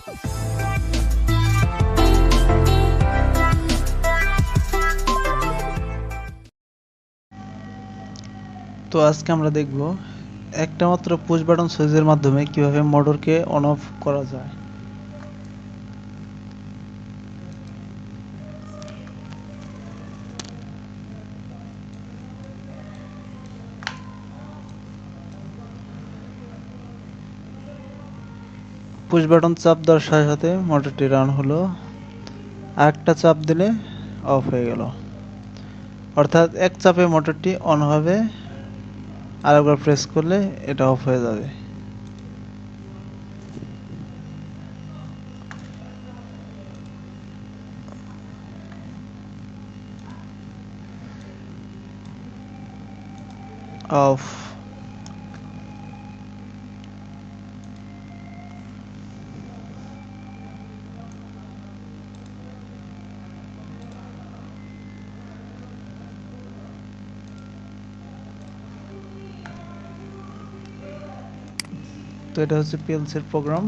তো আজকে আমরা দেখব একটা মাত্র পুশ বাটন সুইচের মাধ্যমে কিভাবে মোটরকে অন অফ করা যায়। পুশ বাটন চাপ দেওয়ার সাথে সাথে মোটরটি রান হলো, আরেকটা চাপ দিলে অফ হয়ে গেল। অর্থাৎ এক চাপে মোটরটি অন হবে, আরেকবার প্রেস করলে এটা অফ হয়ে যাবে। অফ। তো এটা হচ্ছে পিএলসির প্রোগ্রাম।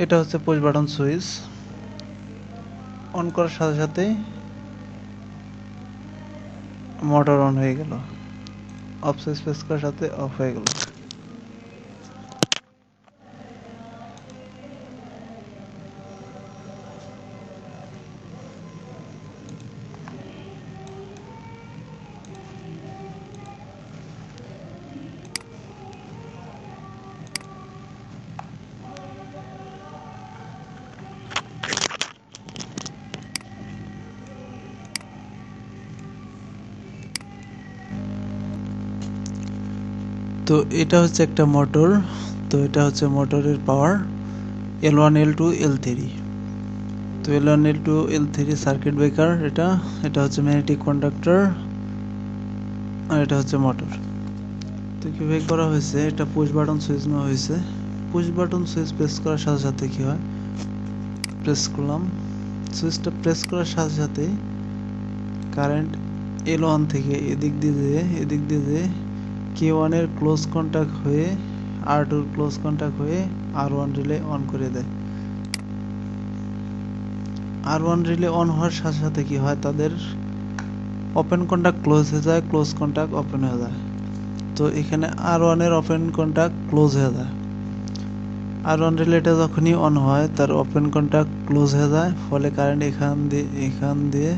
এটা হচ্ছে পুশ বাটন সুইচ, অন করার সাথে সাথেই মোটর অন হয়ে গেল, অফ সুইচ প্রেস করার সাথে অফ হয়ে গেল। তো এটা হচ্ছে একটা মোটর। তো এটা হচ্ছে মোটরের পাওয়ার L1 L2 L3। তো L1 L2 L3 circuit breaker, এটা হচ্ছে ম্যাগনেটিক কন্ডাক্টর, আর এটা হচ্ছে মোটর। তো কিভাবে করা হয়েছে, এটা পুশ বাটন সুইচ নেওয়া হয়েছে। পুশ বাটন সুইচ প্রেস করার সাথে সাথে কি হয়, প্রেস করলাম, সুইচটা প্রেস করার সাথে সাথে কারেন্ট L1 থেকে এদিক দিয়ে যে K1 এর ক্লোজ কন্টাক্ট হয়ে R2 এর ক্লোজ কন্টাক্ট হয়ে R1 রিলে অন করে দেয়। R1 রিলে অন হওয়ার সাথে সাথে কি হয়, তাদের ওপেন কন্টাক্ট ক্লোজ হয়ে যায়, ক্লোজ কন্টাক্ট ওপেন হয়ে যায়। তো এখানে R1 এর ওপেন কন্টাক্ট ক্লোজ হয়ে যায়। R1 রিলেটা যখনই অন হয় তার ওপেন কন্টাক্ট ক্লোজ হয়ে যায়, ফলে কারেন্ট এখান দিয়ে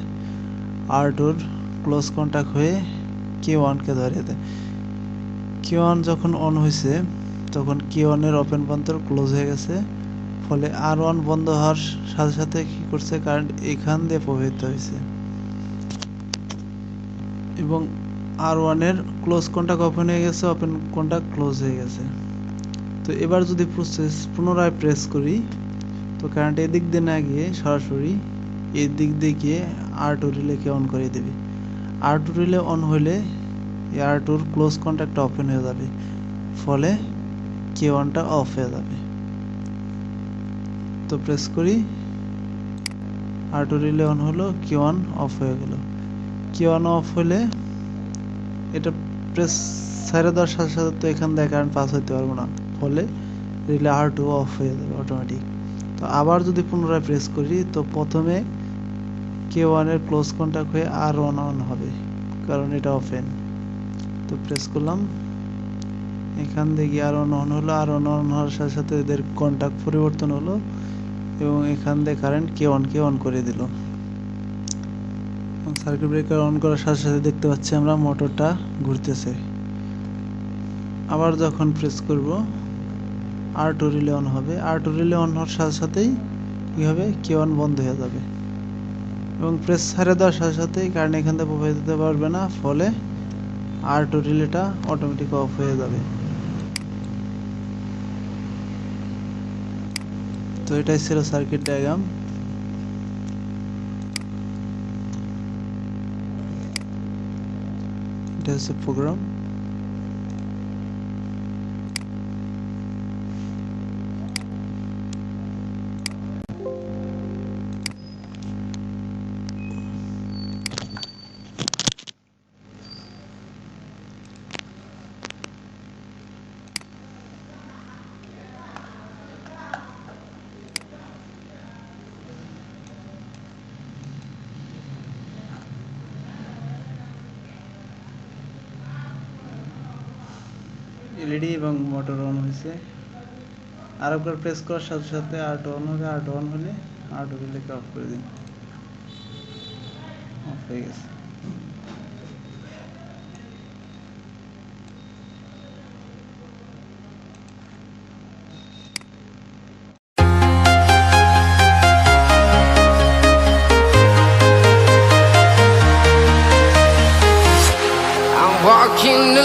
R2 এর ক্লোজ কন্টাক্ট হয়ে K1 কে ধরে দেয়। K1 যখন অন হয়েছে তখন K1 এর ওপেন প্রান্তর ক্লোজ হয়ে গেছে, ফলে R1 বন্ধ হওয়ার সাথে সাথে কি করছে, কারেন্ট এখান দিয়ে প্রবাহিত হয়েছে এবং R1 এর ক্লোজ কন্টাক্ট ওপেন হয়ে গেছে, ওপেন কন্টাক্ট ক্লোজ হয়ে গেছে। তো এবার যদি প্রসেস পুনরায় প্রেস করি, তো কারেন্ট এদিক দিয়ে না গিয়ে সরাসরি এই দিক দিয়ে গিয়ে R2 রিলেকে অন করে দেবে। R2 রিলে অন হলে R2 এর ক্লোজ কন্টাক্ট ওপেন হয়ে যাবে, ফলে K1 টা অফ হয়ে যাবে। তো প্রেস করি, R2 রিলে অন হলো, K1 অফ হয়ে গেল। K1 অফ হলে এটা প্রেস ছেড়ে দেওয়ার সাথে সাথে তো এখান থেকে কারেন্ট পাস হইতে পারবো না, ফলে রিলে R2 অফ হয়ে যাবে অটোমেটিক। তো আবার যদি পুনরায় প্রেস করি, তো প্রথমে K1 এর ক্লোজ কন্টাক্ট হয়ে R1 অন হবে, কারণ এটা ওপেন। তো প্রেস করলাম, এখান থেকে R1 অন হলো, R1 অন হওয়ার সাথে সাথে এদের কন্টাক্ট পরিবর্তন হলো এবং এখান থেকে কারেন্ট K1 কে অন করে দিল। সার্কিট ব্রেকার অন করার সাথে সাথে দেখতে পাচ্ছি আমরা মোটরটা ঘুরতেছে। আবার যখন প্রেস করব, R2 রিলে অন হবে, R2 রিলে অন হওয়ার সাথে সাথেই কি হবে, K1 বন্ধ হয়ে যাবে এবং প্রেস ছেড়ে দেওয়ার সাথে সাথেই কারেন্ট এখান থেকে প্রবাহিত হতে পারবে না, ফলে R2 রিলেটা অটোমেটিক অফ হয়ে যাবে। তো এটাই ছিল সার্কিট ডায়াগ্রাম। এটা হচ্ছে প্রোগ্রাম। এলইডি এবং মোটর অন হয়েছে। আর একবার প্রেস করার সাথে সাথে আর্ট অন হবে। আর্ট অন হলে আর্ট ওগুলোকে অফ করে দিন। অফ হয়ে গেছে। I'm walking